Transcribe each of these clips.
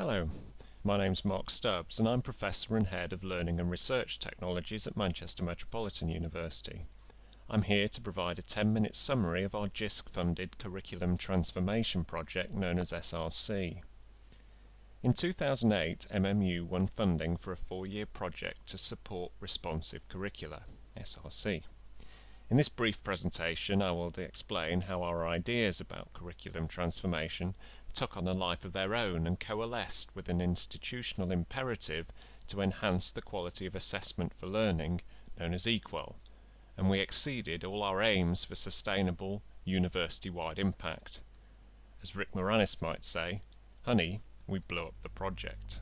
Hello, my name's Mark Stubbs and I'm Professor and Head of Learning and Research Technologies at Manchester Metropolitan University. I'm here to provide a 10-minute summary of our JISC-funded curriculum transformation project known as SRC. In 2008, MMU won funding for a 4-year project to support responsive curricula, SRC. In this brief presentation, I will explain how our ideas about curriculum transformation took on a life of their own and coalesced with an institutional imperative to enhance the quality of assessment for learning, known as EQAL, and we exceeded all our aims for sustainable, university-wide impact. As Rick Moranis might say, honey, we blew up the project.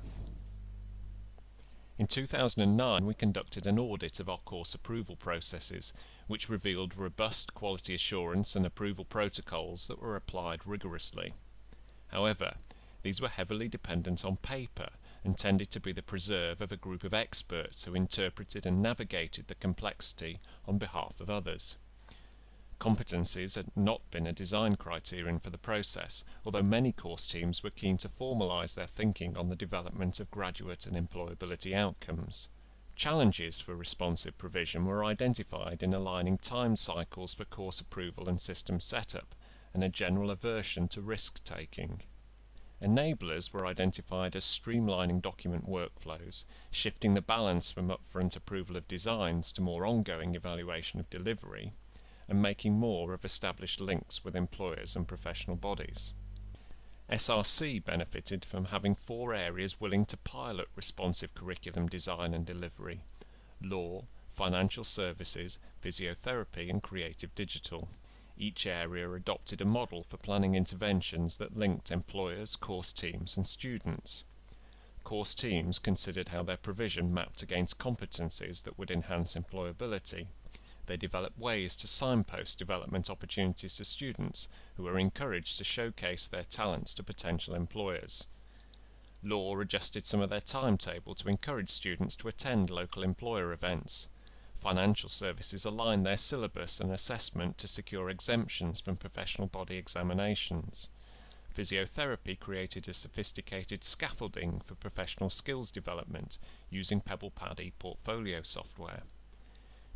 In 2009, we conducted an audit of our course approval processes, which revealed robust quality assurance and approval protocols that were applied rigorously. However, these were heavily dependent on paper and tended to be the preserve of a group of experts who interpreted and navigated the complexity on behalf of others. Competencies had not been a design criterion for the process, although many course teams were keen to formalise their thinking on the development of graduate and employability outcomes. Challenges for responsive provision were identified in aligning time cycles for course approval and system setup, and a general aversion to risk-taking. Enablers were identified as streamlining document workflows, shifting the balance from upfront approval of designs to more ongoing evaluation of delivery, and making more of established links with employers and professional bodies. SRC benefited from having 4 areas willing to pilot responsive curriculum design and delivery: law, financial services, physiotherapy and creative digital. Each area adopted a model for planning interventions that linked employers, course teams and students. Course teams considered how their provision mapped against competencies that would enhance employability. They developed ways to signpost development opportunities to students who were encouraged to showcase their talents to potential employers. Law adjusted some of their timetable to encourage students to attend local employer events. Financial services aligned their syllabus and assessment to secure exemptions from professional body examinations. Physiotherapy created a sophisticated scaffolding for professional skills development using PebblePad e-portfolio software.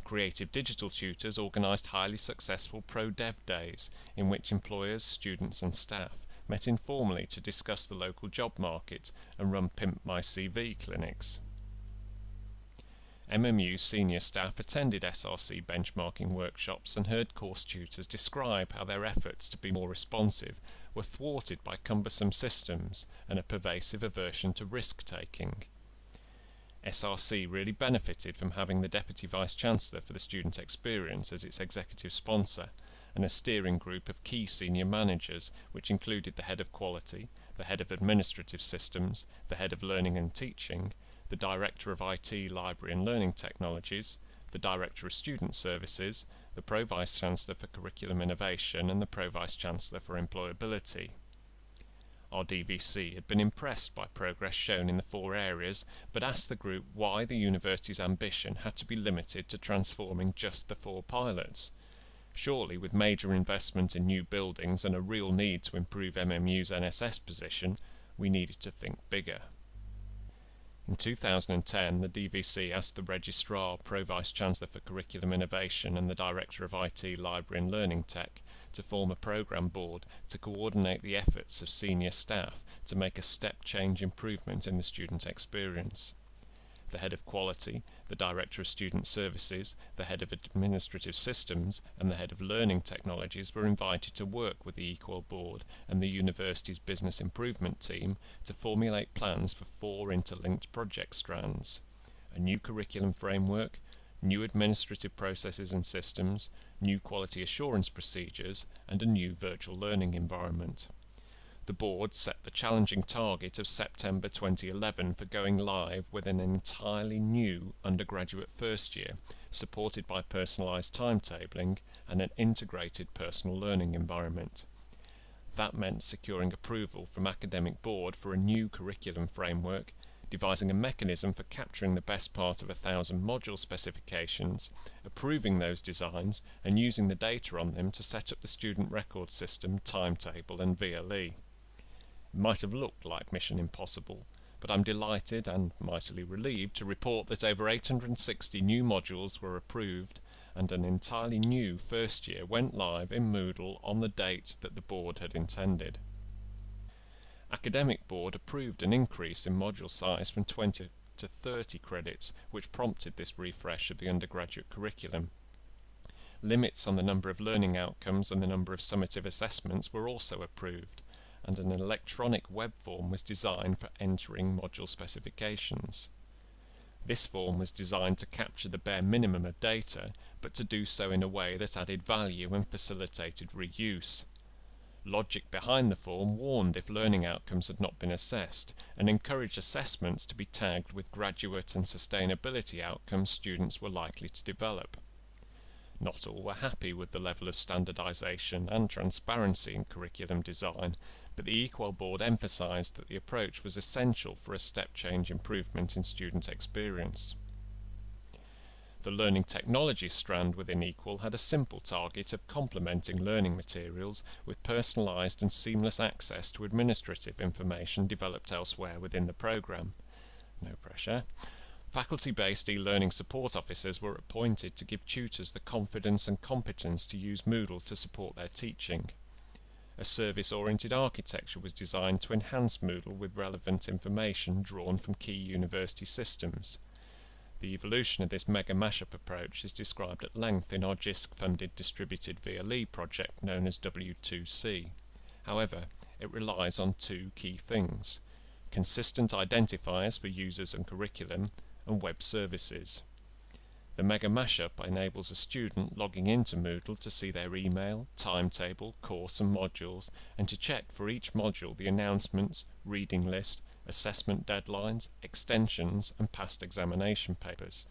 Creative digital tutors organised highly successful pro-dev days in which employers, students and staff met informally to discuss the local job market and run Pimp My CV clinics. MMU senior staff attended SRC benchmarking workshops and heard course tutors describe how their efforts to be more responsive were thwarted by cumbersome systems and a pervasive aversion to risk-taking. SRC really benefited from having the Deputy Vice-Chancellor for the Student Experience as its executive sponsor, and a steering group of key senior managers, which included the Head of Quality, the Head of Administrative Systems, the Head of Learning and Teaching, the Director of IT, Library and Learning Technologies, the Director of Student Services, the Pro-Vice-Chancellor for Curriculum Innovation and the Pro-Vice-Chancellor for Employability. Our DVC had been impressed by progress shown in the 4 areas, but asked the group why the university's ambition had to be limited to transforming just the 4 pilots. Surely, with major investment in new buildings and a real need to improve MMU's NSS position, we needed to think bigger. In 2010, the DVC asked the Registrar, Pro-Vice-Chancellor for Curriculum Innovation and the Director of IT, Library and Learning Tech to form a programme board to coordinate the efforts of senior staff to make a step-change improvement in the student experience. The Head of Quality, the Director of Student Services, the Head of Administrative Systems and the Head of Learning Technologies were invited to work with the EQAL board and the university's Business Improvement team to formulate plans for 4 interlinked project strands: a new curriculum framework, new administrative processes and systems, new quality assurance procedures and a new virtual learning environment. The board set the challenging target of September 2011 for going live with an entirely new undergraduate first year, supported by personalised timetabling and an integrated personal learning environment. That meant securing approval from academic board for a new curriculum framework, devising a mechanism for capturing the best part of 1,000 module specifications, approving those designs and using the data on them to set up the student record system, timetable and VLE. Might have looked like mission impossible, but I'm delighted and mightily relieved to report that over 860 new modules were approved and an entirely new first year went live in Moodle on the date that the board had intended. Academic Board approved an increase in module size from 20 to 30 credits, which prompted this refresh of the undergraduate curriculum. Limits on the number of learning outcomes and the number of summative assessments were also approved, and an electronic web form was designed for entering module specifications. This form was designed to capture the bare minimum of data, but to do so in a way that added value and facilitated reuse. Logic behind the form warned if learning outcomes had not been assessed, and encouraged assessments to be tagged with graduate and sustainability outcomes students were likely to develop. Not all were happy with the level of standardization and transparency in curriculum design, but the EQAL board emphasized that the approach was essential for a step change improvement in student experience. The learning technology strand within EQAL had a simple target of complementing learning materials with personalised and seamless access to administrative information developed elsewhere within the programme. No pressure. Faculty-based e-learning support officers were appointed to give tutors the confidence and competence to use Moodle to support their teaching. A service-oriented architecture was designed to enhance Moodle with relevant information drawn from key university systems. The evolution of this mega mashup approach is described at length in our JISC-funded distributed VLE project known as W2C. However, it relies on two key things: consistent identifiers for users and curriculum, and web services. The mega mashup enables a student logging into Moodle to see their email, timetable, course and modules, and to check for each module the announcements, reading list, assessment deadlines, extensions and past examination papers.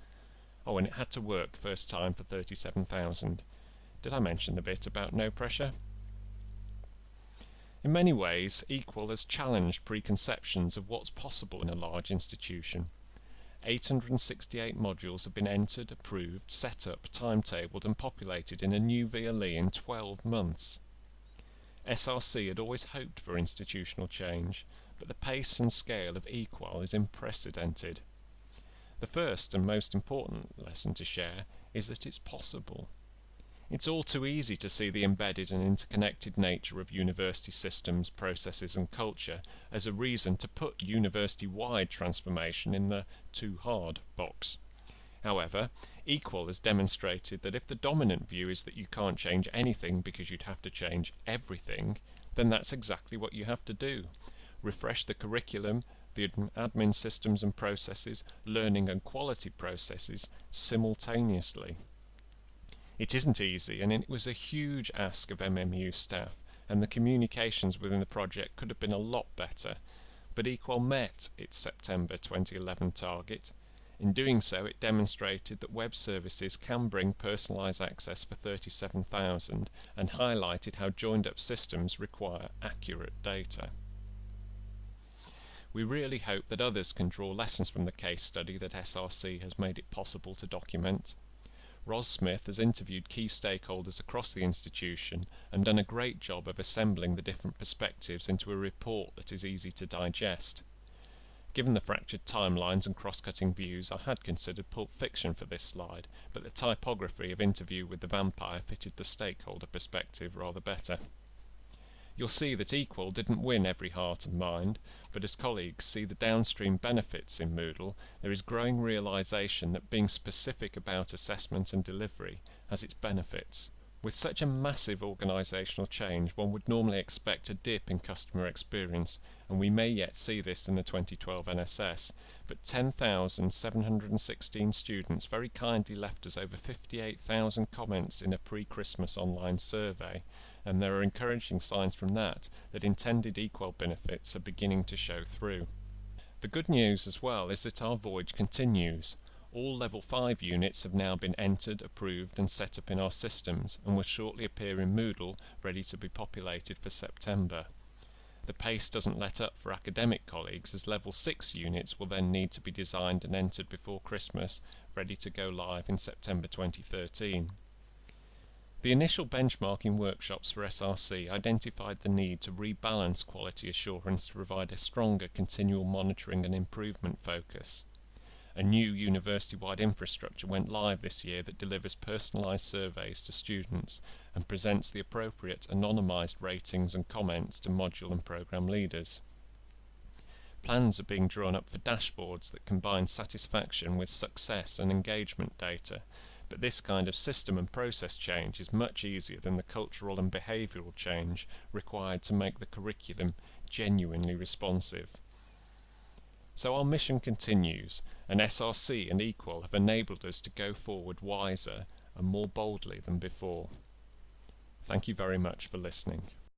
Oh, and it had to work first time for 37,000. Did I mention the bit about no pressure? In many ways, EQAL has challenged preconceptions of what's possible in a large institution. 868 modules have been entered, approved, set up, timetabled and populated in a new VLE in 12 months. SRC had always hoped for institutional change, but the pace and scale of EQAL is unprecedented. The first and most important lesson to share is that it's possible. It's all too easy to see the embedded and interconnected nature of university systems, processes and culture as a reason to put university-wide transformation in the too hard box. However, EQAL has demonstrated that if the dominant view is that you can't change anything because you'd have to change everything, then that's exactly what you have to do. Refresh the curriculum, the admin systems and processes, learning and quality processes simultaneously. It isn't easy, and it was a huge ask of MMU staff, and the communications within the project could have been a lot better, but EQAL met its September 2011 target. In doing so, it demonstrated that web services can bring personalised access for 37,000 and highlighted how joined-up systems require accurate data. We really hope that others can draw lessons from the case study that SRC has made it possible to document. Ros Smith has interviewed key stakeholders across the institution and done a great job of assembling the different perspectives into a report that is easy to digest. Given the fractured timelines and cross-cutting views, I had considered Pulp Fiction for this slide, but the typography of Interview with the Vampire fitted the stakeholder perspective rather better. You'll see that EQAL didn't win every heart and mind, but as colleagues see the downstream benefits in Moodle, there is growing realisation that being specific about assessment and delivery has its benefits. With such a massive organisational change, one would normally expect a dip in customer experience, and we may yet see this in the 2012 NSS, but 10,716 students very kindly left us over 58,000 comments in a pre-Christmas online survey, and there are encouraging signs from that intended EQAL benefits are beginning to show through. The good news as well is that our voyage continues. All Level 5 units have now been entered, approved and set up in our systems and will shortly appear in Moodle, ready to be populated for September. The pace doesn't let up for academic colleagues, as Level 6 units will then need to be designed and entered before Christmas, ready to go live in September 2013. The initial benchmarking workshops for SRC identified the need to rebalance quality assurance to provide a stronger continual monitoring and improvement focus. A new university-wide infrastructure went live this year that delivers personalised surveys to students and presents the appropriate anonymised ratings and comments to module and programme leaders. Plans are being drawn up for dashboards that combine satisfaction with success and engagement data, but this kind of system and process change is much easier than the cultural and behavioural change required to make the curriculum genuinely responsive. So our mission continues, and SRC and EQAL have enabled us to go forward wiser and more boldly than before. Thank you very much for listening.